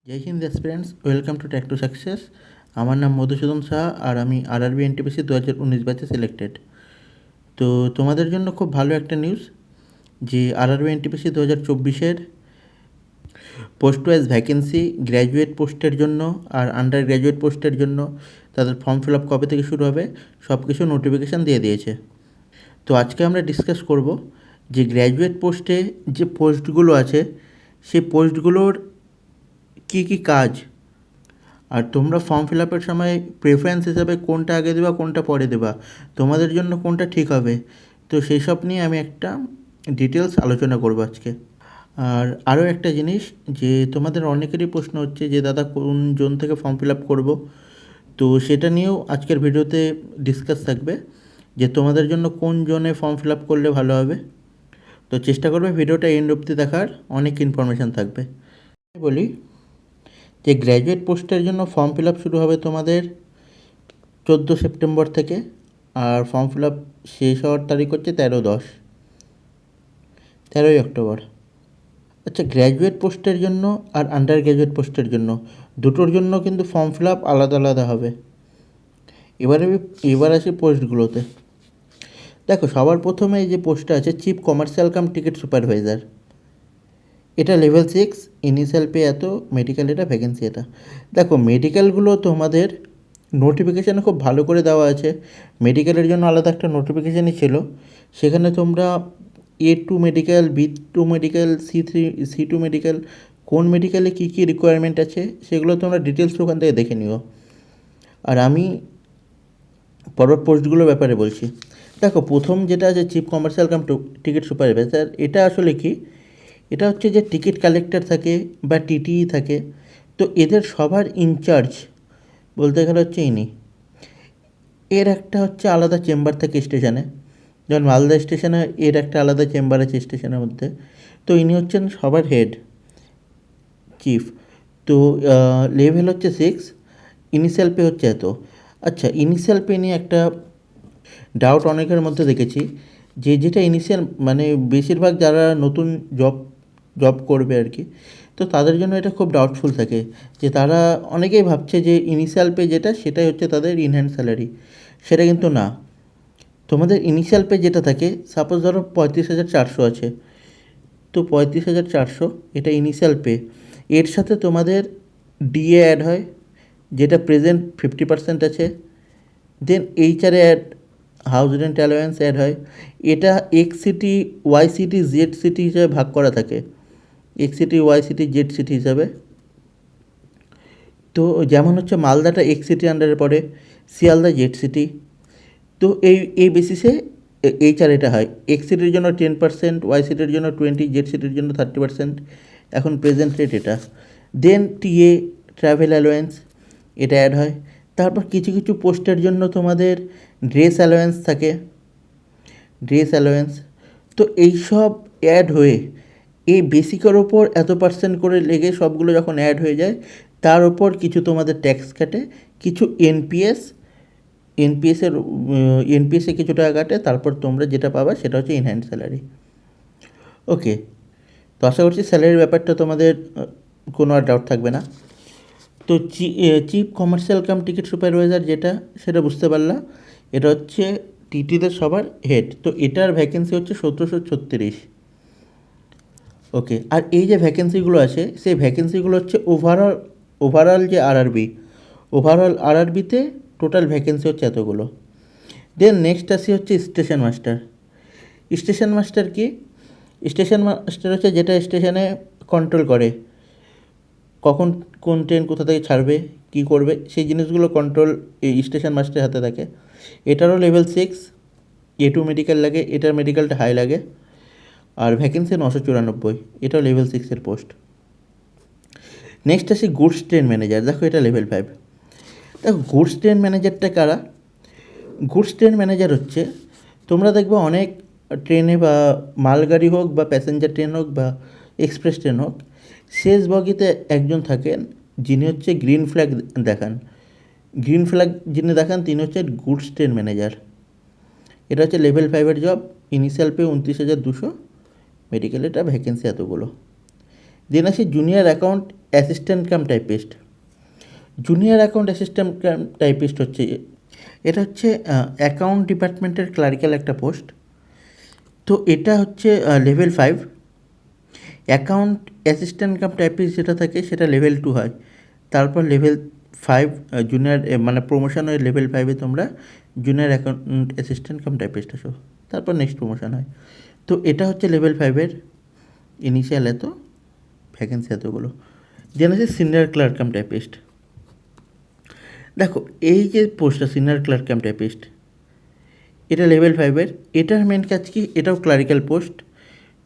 Joy Hind aspirants, welcome to track to success. আমার নাম মধুসূদন শাহ আর আমি আরআরবি এনটিপিসি 2019 ব্যাচে সিলেক্টেড। তো তোমাদের জন্য খুব ভালো একটা নিউজ যে আরআরবি এনটিপিসি 2024-এর পোস্ট ওয়াইজ ভ্যাকেন্সি গ্র্যাজুয়েট পোস্টের জন্য আর আন্ডার গ্র্যাজুয়েট পোস্টের জন্য তাদের ফর্ম ফিল আপ কবে থেকে শুরু হবে সব কিছু নোটিফিকেশান দিয়ে দিয়েছে। তো আজকে আমরা ডিসকাস করব যে গ্র্যাজুয়েট পোস্টে যে পোস্টগুলো আছে সেই পোস্টগুলোর কী কী কাজ, আর তোমরা ফর্ম ফিল আপের সময় প্রেফারেন্স হিসাবে কোনটা আগে দেবা কোনটা পরে দেবা, তোমাদের জন্য কোনটা ঠিক হবে। তো সেই সব নিয়ে আমি একটা ডিটেলস আলোচনা করবো আজকে। আর আরও একটা জিনিস, যে তোমাদের অনেকেরই প্রশ্ন হচ্ছে যে দাদা কোন জোন থেকে ফর্ম ফিল আপ করবো, তো সেটা নিয়েও আজকের ভিডিওতে ডিসকাস থাকবে যে তোমাদের জন্য কোন জোনে ফর্ম ফিল আপ করলে ভালো হবে। তো চেষ্টা করবে ভিডিওটা এন্ড অবধি দেখার, অনেক ইনফরমেশান থাকবে। বলি যে গ্র্যাজুয়েট পোস্টের জন্য ফর্ম ফিল আপ শুরু হবে তোমাদের 14 সেপ্টেম্বর থেকে, আর ফর্ম ফিল আপ শেষ হওয়ার তারিখ হচ্ছে 13ই অক্টোবর। আচ্ছা, গ্র্যাজুয়েট পোস্টের জন্য আর আন্ডার গ্র্যাজুয়েট পোস্টের জন্য দুটোর জন্য কিন্তু ফর্ম ফিল আপ আলাদা আলাদা হবে। এবার আসি পোস্টগুলোতে। দেখো, সবার প্রথমে এই যে পোস্টটা আছে chief commercial cum ticket supervisor, এটা লেভেল 6, ইনিশিয়াল পে এত, মেডিকেল এটা, ভ্যাকেন্সি এটা। দেখো, মেডিকেলগুলো তোমাদের নোটিফিকেশানে খুব ভালো করে দেওয়া আছে। মেডিকেলের জন্য আলাদা একটা নোটিফিকেশানই ছিল, সেখানে তোমরা A2 medical, B2 medical, C2 medical, কোন মেডিকেলে কী কী রিকোয়ারমেন্ট আছে সেগুলো তোমরা ডিটেলস ওখান থেকে দেখে নিও। আর আমি পরবর্তী পোস্টগুলোর ব্যাপারে বলছি। দেখো, প্রথম যেটা আছে chief commercial cum ticket supervisor, এটা আসলে কি, এটা হচ্ছে যে টিকিট কালেক্টর থাকে বা টিটিই থাকে, তো এদের সবার ইনচার্জ বলতে গেলে হচ্ছে ইনি। এর একটা হচ্ছে আলাদা চেম্বার থাকে স্টেশনে, যেমন মালদা স্টেশনে এর একটা আলাদা চেম্বার আছে স্টেশনের মধ্যে। তো ইনি হচ্ছেন সবার হেড, চিফ। তো লেভেল হচ্ছে 6, ইনিশিয়াল পে হচ্ছে এত। আচ্ছা, ইনিশিয়াল পে নিয়ে একটা ডাউট অনেকের মধ্যে দেখেছি, যে যেটা ইনিশিয়াল মানে বেশিরভাগ যারা নতুন জব করবে আর কি, তো তাদের জন্য এটা খুব ডাউটফুল থাকে, যে তারা অনেকেই ভাবছে যে ইনিশিয়াল পে যেটা সেটাই হচ্ছে তাদের ইনহ্যান্ড স্যালারি। সেটা কিন্তু না। তোমাদের ইনিশিয়াল পে যেটা থাকে, সাপোজ ধরো 35,400 আছে, তো 35,400 এটা ইনিশিয়াল পে। এর সাথে তোমাদের ডিএ অ্যাড হয়, যেটা প্রেজেন্ট 50% আছে। Then HRA add, house rent allowance add হয়। এটা X city, Y city, Z city হিসাবে ভাগ করা থাকে, X city, Y city, Z city হিসাবে। তো যেমন হচ্ছে মালদাটা এক্স সিটি আন্ডারে পড়ে, শিয়ালদা জেড সিটি। তো এই বেসিসে এইচআর এটা হয়। এক্স সিটির জন্য 10%, ওয়াই সিটির জন্য 20, জেড সিটির জন্য 30%। এখন প্রেজেন্ট রেট এটা। দেন টিএ, ট্রাভেল অ্যালোয়েন্স, এটা অ্যাড হয়। তারপর কিছু কিছু পোস্টের জন্য তোমাদের ড্রেস অ্যালোয়েন্স থাকে, ড্রেস অ্যালোয়েন্স। তো এইসব অ্যাড হয়ে এই বেসিকের ওপর এত পার্সেন্ট করে লেগে সবগুলো যখন অ্যাড হয়ে যায়, তার ওপর কিছু তোমাদের ট্যাক্স কাটে, কিছু এনপিএসে কিছু টাকা কাটে, তারপর তোমরা যেটা পাবা সেটা হচ্ছে ইনহ্যান্ড স্যালারি। ওকে, তো আশা করছি স্যালারির ব্যাপারটা তোমাদের কোনো আর ডাউট থাকবে না। তো chief commercial cum ticket supervisor যেটা, সেটা বুঝতে পারলাম, এটা হচ্ছে টিটিদের সবার হেড। তো এটার ভ্যাকেন্সি হচ্ছে 1736। ওকে, আর এই যে ভ্যাকেন্সিগুলো আছে সেই ভ্যাকেন্সিগুলো হচ্ছে ওভারঅল যে আরআরবিতে টোটাল ভ্যাকেন্সি হচ্ছে এতগুলো। দেন নেক্সট আসি হচ্ছে স্টেশন মাস্টার। স্টেশন মাস্টার কি? স্টেশন মাস্টার হচ্ছে যেটা স্টেশনে কন্ট্রোল করে, কখন কোন ট্রেন কোথা থেকে ছাড়বে, কী করবে, সেই জিনিসগুলো কন্ট্রোল এই স্টেশন মাস্টারের হাতে থাকে। এটারও লেভেল 6, A2 মেডিকেল লাগে, এটার মেডিকেলটা হাই লাগে। আর ভ্যাকেন্সি 994, এটাও লেভেল 6-এর পোস্ট। নেক্সট আসি গুডস ট্রেন ম্যানেজার। দেখো, এটা লেভেল 5। দেখো, গুডস ট্রেন ম্যানেজারটা কারা? গুডস ট্রেন ম্যানেজার হচ্ছে, তোমরা দেখবে অনেক ট্রেনে বা মালগাড়ি হোক বা প্যাসেঞ্জার ট্রেন হোক বা এক্সপ্রেস ট্রেন হোক, শেষ বগিতে একজন থাকেন যিনি হচ্ছে গ্রিন ফ্ল্যাগ দেখান। গ্রিন ফ্ল্যাগ যিনি দেখান তিনি হচ্ছে গুডস ট্রেন ম্যানেজার। এটা হচ্ছে লেভেল 5-এর জব, ইনিশিয়াল পে 29,200, মেডিকেল এটা ভ্যাকেন্সি এতগুলো। দেন আসি junior account assistant cum typist. Junior account assistant cum typist হচ্ছে, এটা হচ্ছে অ্যাকাউন্ট ডিপার্টমেন্টের ক্লারিক্যাল একটা পোস্ট। তো এটা হচ্ছে level 5। Account assistant cum typist যেটা থাকে সেটা লেভেল 2 হয়। তারপর লেভেল 5 জুনিয়র, মানে প্রমোশন হয়ে লেভেল 5-এ তোমরা junior account assistant cum typist আসো, তারপর নেক্সট প্রমোশন হয়। তো এটা হচ্ছে লেভেল 5-এর ইনিশিয়াল এত ভ্যাকেন্সি এতগুলো। দেন আছে সিনিয়র ক্লার্ক কাম টাইপিস্ট। দেখো এই যে পোস্টটা সিনিয়র ক্লার্ক কাম টাইপিস্ট, এটা লেভেল 5-এর। এটার মেন কাজ কি, এটাও ক্লারিক্যাল পোস্ট।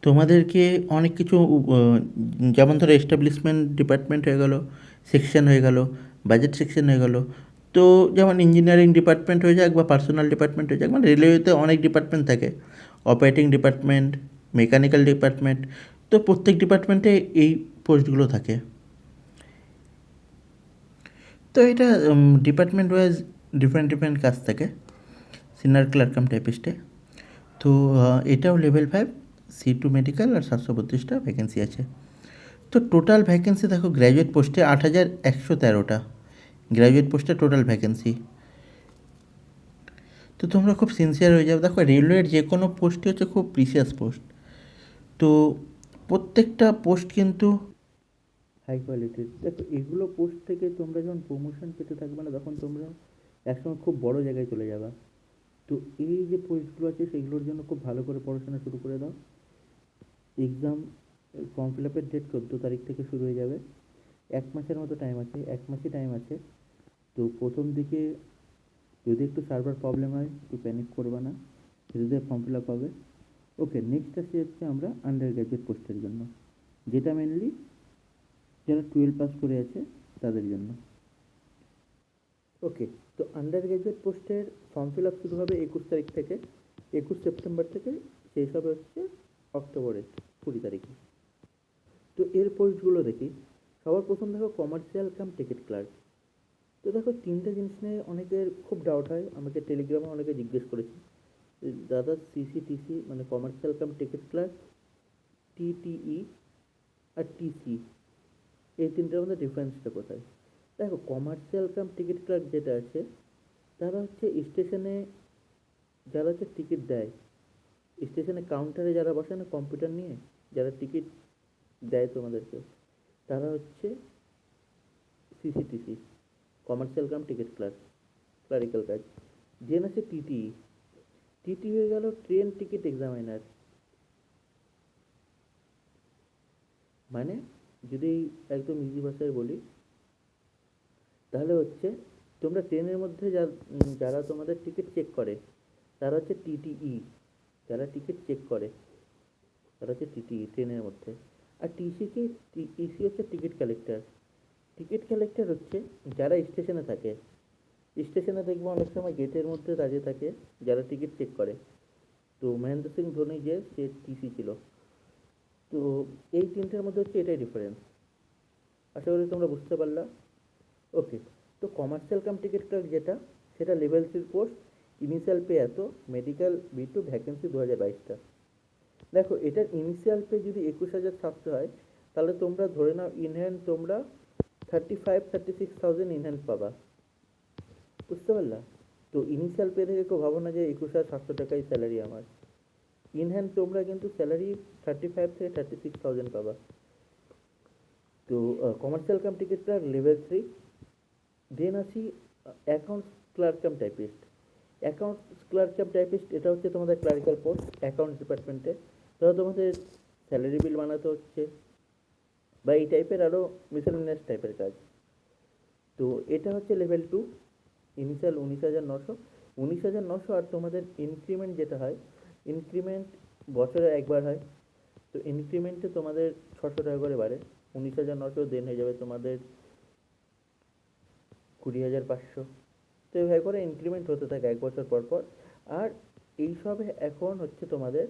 তোমাদেরকে অনেক কিছু যেমন ধরো এস্টাবলিশমেন্ট ডিপার্টমেন্ট হয়ে গেল, সেকশন হয়ে গেল, বাজেট সেকশন হয়ে গেল। তো যেমন ইঞ্জিনিয়ারিং ডিপার্টমেন্ট হয়ে যাক বা পার্সোনাল ডিপার্টমেন্ট হয়ে যাক, মানে রেলওয়েতে অনেক ডিপার্টমেন্ট থাকে, অপারেটিং ডিপার্টমেন্ট, মেকানিক্যাল ডিপার্টমেন্ট। তো প্রত্যেক ডিপার্টমেন্টে এই পোস্টগুলো থাকে। তো এটা ডিপার্টমেন্ট ওয়াইজ ডিফারেন্ট ডিফারেন্ট কাজ থাকে সিনিয়র ক্লার্ক কাম টাইপিস্টে। তো এটাও লেভেল 5, C2 মেডিকেল, আর 732টা ভ্যাকেন্সি আছে। তো টোটাল ভ্যাকেন্সি দেখো, গ্র্যাজুয়েট পোস্টে 8113টা গ্র্যাজুয়েট পোস্টে টোটাল ভ্যাকেন্সি। তো তোমরা খুব সিনসিয়ার হয়ে যাবে। দেখো রেলওয়ের যে কোনো পোস্টই হচ্ছে খুব প্রিসিয়াস পোস্ট। তো প্রত্যেকটা পোস্ট কিন্তু হাই কোয়ালিটির। দেখো এগুলো পোস্ট থেকে তোমরা যখন প্রমোশন পেতে থাকবে না, তখন তোমরা একসময় খুব বড় জায়গায় চলে যাবে। তো এই যে পোস্টগুলো আছে সেগুলোর জন্য খুব ভালো করে পড়াশোনা শুরু করে দাও। এক্সাম ফর্ম ফিল আপের ডেট 14 তারিখ থেকে শুরু হয়ে যাবে। 1 মাসের মতো টাইম আছে, 1 মাসই টাইম আছে। তো প্রথম দিকে যদি একটু সার্ভার প্রবলেম হয়, একটু প্যানিক করবে না, ধীরে ধীরে ফর্ম ফিল আপ হবে। ওকে, নেক্সট আসছে হচ্ছে আমরা আন্ডার গ্র্যাজুয়েট পোস্টের জন্য, যেটা মেনলি যারা 12 পাস করে আছে তাদের জন্য। ওকে, তো আন্ডার গ্র্যাজুয়েট পোস্টের ফর্ম ফিল আপ শুরু হবে 21 তারিখ থেকে, 21 সেপ্টেম্বর থেকে, শেষ হবে হচ্ছে অক্টোবরের 20 তারিখে। তো এর পোস্টগুলো দেখি। সবার প্রথম দেখো কমার্শিয়াল কাম টিকিট ক্লার্ক। তো দেখো তিনটে জিনিস নিয়ে অনেকের খুব ডাউট হয়, আমাকে টেলিগ্রামে অনেকে জিজ্ঞেস করেছে, দাদা CCTC মানে commercial cum ticket clerk, TTE আর TC, এই তিনটের মধ্যে ডিফারেন্সটা কোথায়? দেখো কমার্শিয়াল কাম টিকিট ক্লার্ক যেটা আছে, তারা হচ্ছে স্টেশনে যারা হচ্ছে টিকিট দেয়, স্টেশনে কাউন্টারে যারা বসে না কম্পিউটার নিয়ে, যারা টিকিট দেয় তোমাদেরকে, তারা হচ্ছে CCTC, commercial cum ticket clerk, clerical কাজ। জেন আছে TTE। TTE হয়ে গেল ট্রেন টিকিট এক্সামিনার। মানে যদি একদম ইজি ভাষায় বলি, তাহলে হচ্ছে তোমরা ট্রেনের মধ্যে যারা তোমাদের টিকিট চেক করে তারা হচ্ছে TTE, যারা টিকিট চেক করে তারা হচ্ছে TTE ট্রেনের মধ্যে। আর TC হচ্ছে টিকিট কালেক্টর। টিকিট কালেক্টর হচ্ছে যারা স্টেশনে থাকে, স্টেশনে দেখবো অনেক সময় গেটের মধ্যে দাঁড়িয়ে থাকে যারা টিকিট চেক করে। তো মহেন্দ্র সিং ধোনি যে সে TC ছিল। তো এই তিনটের মধ্যে হচ্ছে এটাই ডিফারেন্স। আশা করি তোমরা বুঝতে পারলা। ওকে, তো কমার্শিয়াল কাম টিকিট ক্লার্ক যেটা, সেটা লেভেল 3 পোস্ট, ইনিশিয়াল পে এত, মেডিকেল B2, ভ্যাকেন্সি 2022টা। দেখো এটার ইনিশিয়াল পে যদি 21,700 হয়, তাহলে তোমরা ধরে নাও ইন হ্যান্ড তোমরা 35-36,000 ইন হ্যান্ড পাবা। বুঝতে পারলা? তো ইনিশিয়াল পে থেকে কেউ ভাবো না যে 21,700 টাকাই স্যালারি আমার। ইন হ্যান্ড তোমরা কিন্তু স্যালারি 35 থেকে 36,000 পাবা। তো commercial cum ticket clerk level 3। Then আসি accounts clerk cum typist. Accounts clerk cum typist এটা হচ্ছে তোমাদের ক্লারিক্যাল পোস্ট অ্যাকাউন্টস ডিপার্টমেন্টে। ধরো তোমাদের স্যালারি বিল বানাতে হচ্ছে বা এই টাইপের আরও মিসেলেনিয়াস টাইপের কাজ। তো এটা হচ্ছে লেভেল 2, ইনিশিয়াল 19,900। 19,900, আর তোমাদের ইনক্রিমেন্ট যেটা হয়, ইনক্রিমেন্ট বছরে একবার হয়। তো ইনক্রিমেন্টে তোমাদের 600 টাকা করে বাড়ে। 19,900 দেন হয়ে যাবে তোমাদের 20,500। তো এইভাবে করে ইনক্রিমেন্ট হতে থাকে 1 বছর পর পর। আর এইসবে এখন হচ্ছে তোমাদের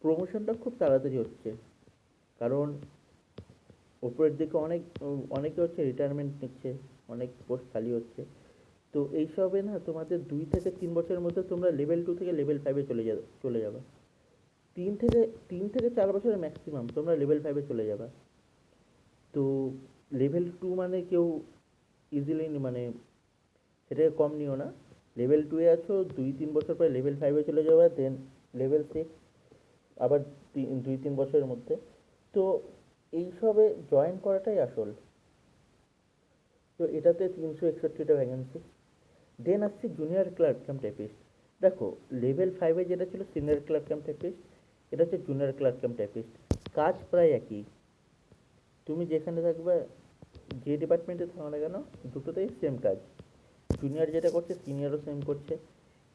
প্রমোশনটা খুব তাড়াতাড়ি হচ্ছে, কারণ ওপরের দিকে অনেকে হচ্ছে রিটায়ারমেন্ট নিচ্ছে, অনেক পোস্ট খালি হচ্ছে। তো এইসবে না তোমাদের 2 থেকে 3 বছরের মধ্যে তোমরা লেভেল 2 থেকে লেভেল 5-এ চলে যাবে। 3 থেকে 4 বছরের ম্যাক্সিমাম তোমরা লেভেল 5-এ চলে যাবে। তো লেভেল টু মানে কেউ ইজিলি মানে সেটাকে কম নিও না। লেভেল টুয়ে আছো, 2-3 বছর পরে লেভেল ফাইভে চলে যাবে, দেন লেভেল সিক্স, আবার 2-3 বছরের মধ্যে। তো এইসবে জয়েন করাটাই আসল। তো এটাতে 361টা ভ্যাকেন্সি। দেন আসছে জুনিয়র ক্লার্ক কাম টাইপিস্ট। দেখো, লেভেল ফাইভে যেটা ছিল সিনিয়র ক্লার্ক কাম টাইপিস্ট, এটা হচ্ছে জুনিয়র ক্লার্ক কাম টাইপিস্ট। কাজ প্রায় একই। তুমি যেখানে থাকবে, যে ডিপার্টমেন্টে থাকো না কেন, দুটোতেই সেম কাজ। জুনিয়র যেটা করছে সিনিয়রও সেম করছে।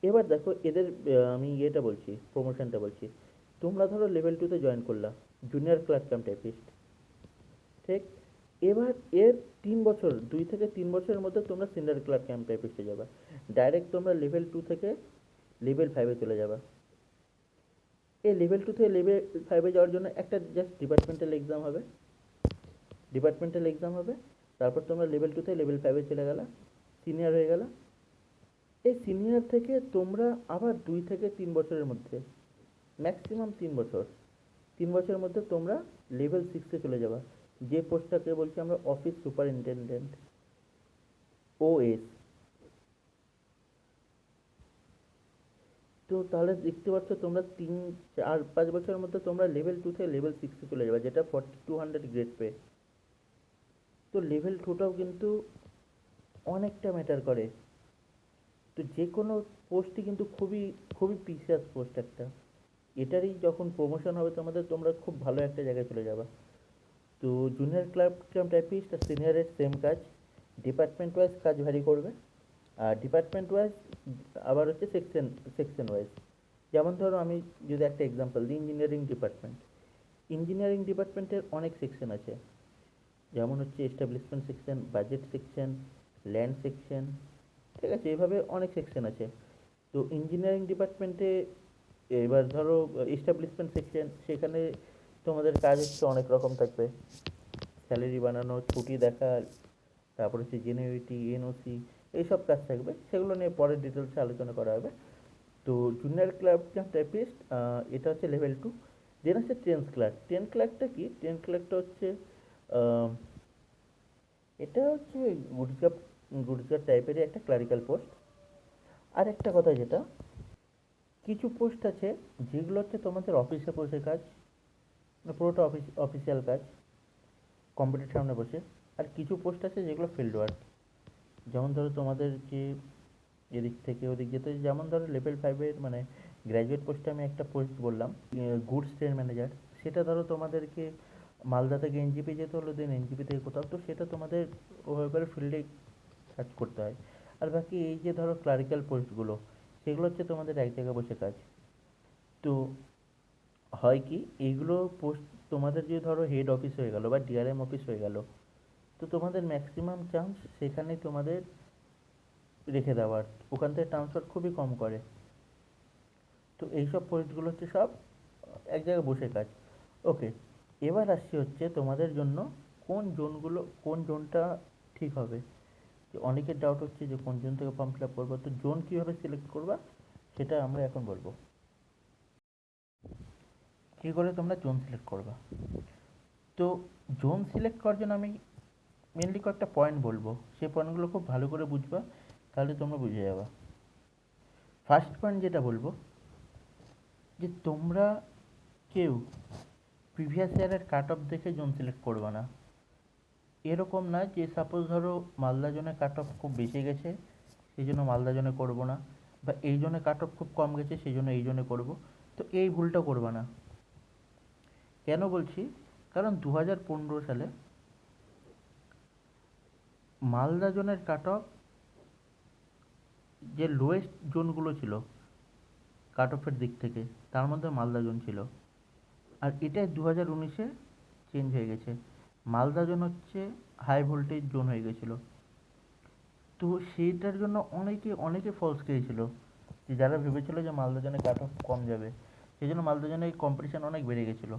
এবার দেখো এদের আমি ইয়েটা বলছি, প্রমোশনটা বলছি। তোমরা ধরো লেভেল টুতে জয়েন করলা, জুনিয়র ক্লার্ক কাম টাইপিস্ট, ঠিক? এবার এর 3 বছর, 2 থেকে 3 বছরের মধ্যে তোমরা সিনিয়র ক্লার্ক কাম টাইপিস্টে যাবে। ডাইরেক্ট তোমরা লেভেল টু থেকে লেভেল ফাইভে চলে যাবে। এই লেভেল টু থেকে লেভেল ফাইভে যাওয়ার জন্য একটা জাস্ট ডিপার্টমেন্টাল এক্সাম হবে। ডিপার্টমেন্টাল এক্সাম হবে, তারপর তোমরা লেভেল টু থেকে লেভেল ফাইভে চলে গেলা, সিনিয়র হয়ে গেলা। এই সিনিয়র থেকে তোমরা আবার 2 থেকে 3 বছরের মধ্যে, ম্যাক্সিমাম 3 বছর, 3 বছরের মধ্যে তোমরা লেভেল সিক্সে চলে যাবা। যে পোস্টটাকে বলছি আমরা অফিস সুপারিনটেনডেন্ট, ওএস। তো তাহলে দেখতে পাচ্ছ তোমরা 3-4-5 বছরের মধ্যে তোমরা লেভেল টু থেকে লেভেল সিক্সে চলে যাবে, যেটা 4200 গ্রেড পে। তো লেভেল টুটাও কিন্তু অনেকটা ম্যাটার করে। তো যে কোনো পোস্টই কিন্তু খুবই খুবই প্রিসিয়াস পোস্ট একটা। এটারই যখন প্রমোশন হবে তোমাদের, তোমরা খুব ভালো একটা জায়গায় চলে যাবে। তো জুনিয়র ক্লার্ক কাম টাইপিস্ট আর সিনিয়রের সেম কাজ, ডিপার্টমেন্ট ওয়াইজ কাজ ভ্যারি করবে। আর ডিপার্টমেন্ট ওয়াইজ আবার হচ্ছে সেকশন, সেকশন ওয়াইজ। যেমন ধরো আমি যদি একটা এক্সাম্পল দিই, ইঞ্জিনিয়ারিং ডিপার্টমেন্ট। ইঞ্জিনিয়ারিং ডিপার্টমেন্টের অনেক সেকশন আছে, যেমন হচ্ছে establishment section, budget section, land section, ঠিক আছে? এভাবে অনেক সেকশন আছে। তো ইঞ্জিনিয়ারিং ডিপার্টমেন্টে এবার ধরো এস্টাবলিশমেন্ট সেকশন, সেখানে তোমাদের কাজ হচ্ছে অনেক রকম থাকবে। স্যালারি বানানো, ছুটি দেখা, তারপর হচ্ছে জেনুইটি, এনওসি, এইসব কাজ থাকবে। সেগুলো নিয়ে পরে ডিটেলসে আলোচনা করা হবে। তো জুনিয়র ক্লার্ক কাম টাইপিস্ট, এটা হচ্ছে লেভেল টু। দেন হচ্ছে টেন্স ক্লার্ক। ক্লার্কটা কি? ক্লার্কটা হচ্ছে আহ, এটা হচ্ছে গুডস গুডস টাইপেরই একটা ক্লারিক্যাল পোস্ট। আর একটা কথা যেটা, কিছু পোস্ট আছে যেগুলো হচ্ছে তোমাদের অফিসে বসে কাজ, মানে পুরোটা অফিসিয়াল কাজ, কম্পিউটার সামনে বসে। আর কিছু পোস্ট আছে যেগুলো ফিল্ড ওয়ার্ক। যেমন ধরো তোমাদের যে এদিক থেকে ওদিক যেতে, যেমন ধরো লেভেল ফাইভের মানে গ্র্যাজুয়েট পোস্টে আমি একটা পোস্ট বললাম, গুডস ট্রেন ম্যানেজার। সেটা ধরো তোমাদেরকে মালদা থেকে এনজিপি যেতে হলো, দেন এনজিপি থেকে কোথাও, তো সেটা তোমাদের ওভাবে ফিল্ডে কাজ করতে হয়। আর বাকি এই যে ধরো ক্লারিক্যাল পোস্টগুলো, সেগুলো হচ্ছে তোমাদের এক জায়গায় বসে কাজ। তো হয় কি, এইগুলো পোস্ট তোমাদের যে ধরো হেড অফিস হয়ে গেল বা ডিআরএম অফিস হয়ে গেল, তো তোমাদের ম্যাক্সিমাম চান্স সেখানে তোমাদের রেখে দেওয়ার, ওখান থেকে ট্রান্সফার খুবই কম করে। তো এইসব পোস্টগুলো হচ্ছে সব এক জায়গায় বসে কাজ। ওকে, এবার আসছি হচ্ছে তোমাদের জন্য কোন জোনগুলো, কোন জোনটা ঠিক হবে। যে অনেকের ডাউট হচ্ছে যে কোন জোন থেকে ফর্ম ফিল আপ করবো, তো জোন কীভাবে সিলেক্ট করবা সেটা আমরা এখন বলবো। কী করে তোমরা জোন সিলেক্ট করবা? তো জোন সিলেক্ট করার জন্য আমি মেনলি কয়েকটা পয়েন্ট বলবো, সেই পয়েন্টগুলো খুব ভালো করে বুঝবা, তাহলে তোমরা বুঝে যাবা। ফার্স্ট পয়েন্ট যেটা বলবো, যে তোমরা কেউ প্রিভিয়াস ইয়ারের কাট অফ দেখে জোন সিলেক্ট করবে না। এরকম না যে সাপোজ ধরো মালদা জোনে কাট অফ খুব বেশি গেছে সেই জন্য মালদা জোনে করবো না, বা এই জোনে কাট অফ খুব কম গেছে সেই জন্য এই জোনে করবো। তো এই ভুলটা করবে না। কেন বলছি? কারণ 2015 সালে মালদা জোনের কাট অফ, যে লোয়েস্ট জোনগুলো ছিল কাট অফের দিক থেকে, তার মধ্যে মালদা জোন ছিল। আর এটাই 2019-এ চেঞ্জ হয়ে গেছে, মালদা জোন হচ্ছে হাই ভোল্টেজ জোন হয়ে গেছিলো। তো সেইটার জন্য অনেকে অনেকে ফলস খেয়েছিল, যে যারা ভেবেছিল যে মালদা জোনে কাট অফ কম যাবে, সেই জন্য মালদা জোনে কম্পিটিশান অনেক বেড়ে গেছিলো।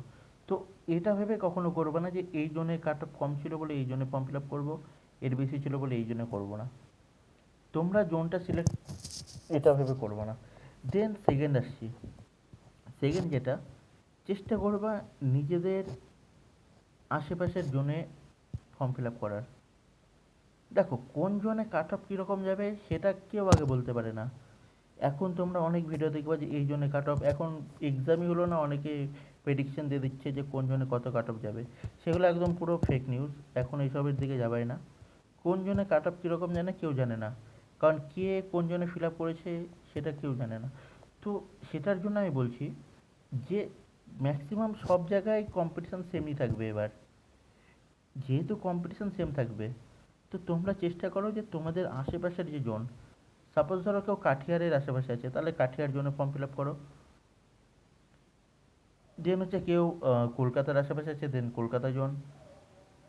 তো এটা ভেবে কখনো করবো না যে এই জোনে কাট অফ কম ছিল বলে এই জোনে ফর্ম ফিল আপ করবো, এর বেশি ছিল বলে এই জোনে করবো না। তোমরা জোনটা সিলেক্ট এটা ভেবে করবো না। দেন সেকেন্ড আসছি, সেকেন্ড যেটা, চেষ্টা করবা নিজেদের আশেপাশের জোনে ফর্ম ফিল আপ করার। দেখো কোন জোনে কাট অফ কীরকম যাবে সেটা কেউ আগে বলতে পারে না। এখন তোমরা অনেক ভিডিও দেখবা যে এই জোনে কাট অফ, এখন এক্সামই হলো না, অনেকে প্রেডিকশন দিয়ে দিচ্ছে যে কোন জোনে কত কাট অফ যাবে। সেগুলো একদম পুরো ফেক নিউজ, এখন এইসবের দিকে যাবাই না। কোন জোনে কাট অফ কীরকম জানে কেউ জানে না, কারণ কে কোন জোনে ফিল আপ করেছে সেটা কেউ জানে না। তো সেটার জন্য আমি বলছি যে ম্যাক্সিমাম সব জায়গায় কম্পিটিশান সেমই থাকবে এবার। যেহেতু কম্পিটিশান সেম থাকবে, তো তোমরা চেষ্টা করো যে তোমাদের আশেপাশের যে জোন, সাপোজ ধরো কেউ কাঠিয়ারের আশেপাশে আছে, তাহলে কাঠিয়ার জোনে ফর্ম ফিল আপ করো। দেন হচ্ছে কেউ কলকাতার আশেপাশে আছে, দেন কলকাতা জোন।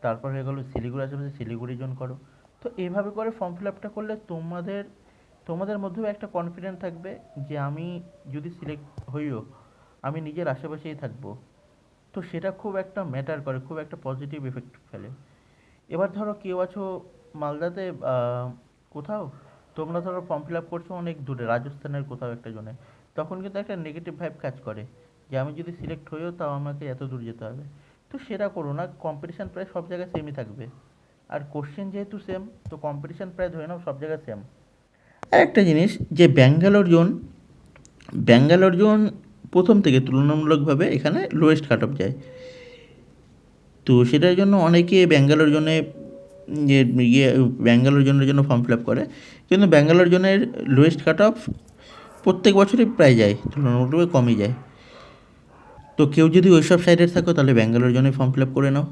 তারপর হয়ে গেলো শিলিগুড়ির আশেপাশে শিলিগুড়ি জোন করো। তো এইভাবে করে ফর্ম ফিল আপটা করলে তোমাদের তোমাদের মধ্যেও একটা কনফিডেন্ট থাকবে যে আমি যদি সিলেক্ট হইও, আমি নিজের আশেপাশেই থাকবো। তো সেটা খুব একটা ম্যাটার করে, খুব একটা পজিটিভ এফেক্ট ফেলে। এবার ধরো কেউ আছো মালদাতে কোথাও, তোমরা ধরো ফর্ম ফিল আপ করছো অনেক দূরে রাজস্থানের কোথাও একটা জনে, তখন কিন্তু একটা নেগেটিভ ভাইব কাজ করে যে আমি যদি সিলেক্ট হইও তাও আমাকে এত দূর যেতে হবে। তো সেটা করো না, কম্পিটিশান প্রায় সব জায়গায় সেমই থাকবে। আর কোশ্চেন যেহেতু সেম, তো কম্পিটিশান প্রায় ধরে নাও সব জায়গায় সেম। আর একটা জিনিস যে ব্যাঙ্গালোর জোন প্রথম থেকে তুলনামূলকভাবে এখানে লোয়েস্ট কাট অফ যায়। তো সেটার জন্য অনেকে ব্যাঙ্গালোর জোনে যে ইয়ে ব্যাঙ্গালোর জোনের জন্য ফর্ম ফিল আপ করে, কিন্তু ব্যাঙ্গালোর জোনের লোয়েস্ট কাট অফ প্রত্যেক বছরই প্রায় যায়, তুলনামূলকভাবে কমই যায়। তো কেউ যদি ওইসব সাইডের থাকো তাহলে ব্যাঙ্গালোর জোনে ফর্ম ফিল আপ করে নাও।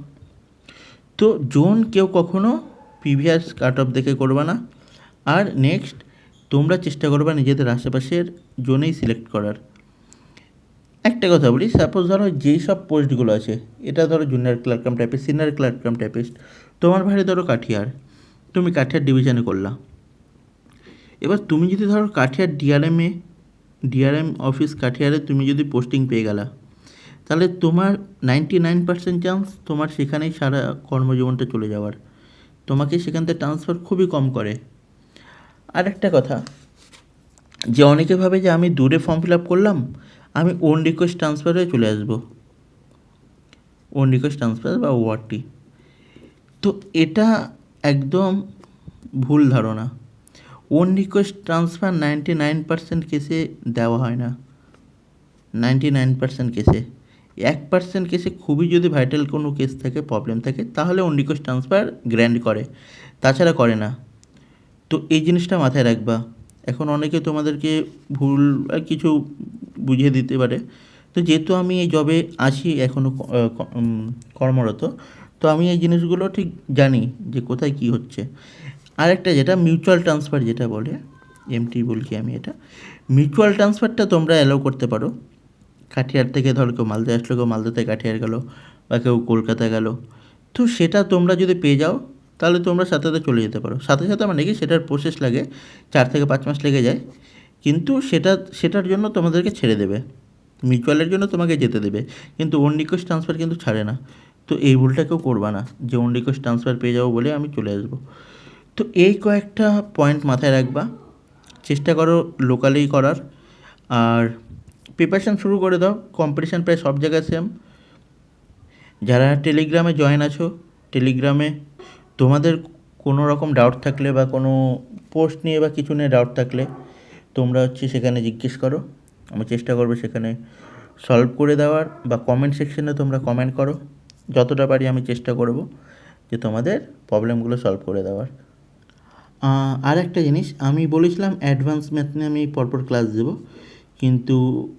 তো জোন কেউ কখনো প্রিভিয়াস কাট অফ দেখে করবে না। আর নেক্সট তোমরা চেষ্টা করবে নিজেদের আশেপাশের জোনেই সিলেক্ট করার। একটা কথা বলি, সাপোজ ধরো যেই সব পোস্টগুলো আছে, এটা ধরো junior clerk cum typist, senior clerk cum typist, তোমার ভাই ধরো কাঠিয়ার, তুমি কাঠিয়ার ডিভিশনে করলা। এবার তুমি যদি ধরো কাঠিয়ার ডিআরএম অফিস কাঠিয়ারে তুমি যদি পোস্টিং পেয়ে গেলা, তাহলে তোমার 99% চান্স তোমার সেখানেই সারা কর্মজীবনটা চলে যাওয়ার। তোমাকে সেখান থেকে ট্রান্সফার খুবই কম করে। আর একটা কথা, যে অনেকে ভাবে যে আমি দূরে ফর্ম ফিল আপ করলাম, আমি ওন রিকোয়েস্ট ট্রান্সফার হয়ে চলে আসবো, ওন রিকোয়েস্ট ট্রান্সফার বা ওআরটি। তো এটা একদম ভুল ধারণা। ওন রিকোয়েস্ট ট্রান্সফার 99% কেসে দেওয়া হয় না। 99% কেসে, 1% কেসে খুবই যদি ভাইটাল কোনো কেস থাকে, প্রবলেম থাকে, তাহলে ওন রিকোয়েস্ট ট্রান্সফার গ্র্যান্ড করে, তাছাড়া করে না। তো এই জিনিসটা মাথায় রাখবা। এখন অনেকে তোমাদেরকে ভুল কিছু বুঝিয়ে দিতে পারে। তো যেহেতু আমি এই জবে আছি এখনও কর্মরত, তো আমি এই জিনিসগুলো ঠিক জানি যে কোথায় কী হচ্ছে। আরেকটা যেটা মিউচুয়াল ট্রান্সফার যেটা বলে, এমটি বলছি আমি, এটা মিউচুয়াল ট্রান্সফারটা তোমরা অ্যালাউ করতে পারো। কাঠিয়ার থেকে ধরো কেউ মালদায় আসলো, কেউ মালদা থেকে কাঠিয়ার গেলো, বা কেউ কলকাতা গেল। তো সেটা তোমরা যদি পেয়ে যাও তাহলে তোমরা সাথে সাথে চলে যেতে পারো। সাথে সাথে মানে কি, সেটার প্রসেস লাগে 4 থেকে 5 মাস লেগে যায়, কিন্তু সেটার জন্য তোমাদেরকে ছেড়ে দেবে। মিউচুয়ালের জন্য তোমাকে যেতে দেবে, কিন্তু ওন রিকোয়েস্ট ট্রান্সফার কিন্তু ছাড়ে না। তো এই ভুলটা কেউ করবা না যে ওন রিকোয়েস্ট ট্রান্সফার পেয়ে যাবো বলে আমি চলে আসবো। তো এই কয়েকটা পয়েন্ট মাথায় রাখবা, চেষ্টা করো লোকালেই করার। আর প্রিপারেশান শুরু করে দাও, কম্পিটিশান প্রায় সব জায়গায় সেম। যারা টেলিগ্রামে জয়েন আছো, টেলিগ্রামে তোমাদের কোনো রকম ডাউট থাকলে বা কোনো পোস্ট নিয়ে বা কিছু নিয়ে ডাউট থাকলে তোমরা সেখানে জিজ্ঞেস করো, আমি চেষ্টা করবো সেখানে সলভ করে দেওয়ার। বা কমেন্ট সেকশনে তোমরা কমেন্ট করো, যতটা পারি আমি চেষ্টা করব যে তোমাদের প্রবলেমগুলো সলভ করে দেওয়ার। আর একটা জিনিস আমি বলেছিলাম, অ্যাডভান্স ম্যাথ নিয়ে আমি পরপর ক্লাস দেবো, কিন্তু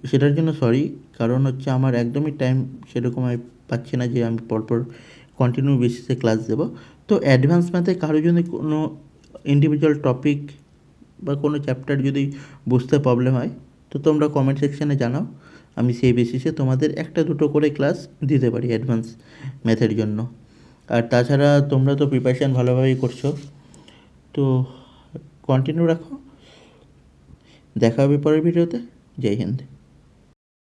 সেটার জন্য সরি, কারণ হচ্ছে আমার একদমই টাইম সেরকম আমি পাচ্ছি না যে আমি পরপর কন্টিনিউ বেসিসে ক্লাস দেবো। তো অ্যাডভান্স ম্যাথে কারো যদি কোনো ইন্ডিভিজুয়াল টপিক বা কোনো চ্যাপ্টার যদি বুঝতে প্রবলেম হয়, তো তোমরা কমেন্ট সেকশানে জানাও, আমি সেই বেসিসে তোমাদের 1-2 করে ক্লাস দিতে পারি অ্যাডভান্স ম্যাথের জন্য। আর তাছাড়া তোমরা তো প্রিপারেশান ভালোভাবেই করছো, তো কন্টিনিউ রাখো। দেখা হবে পরের ভিডিওতে। জয় হিন্দ।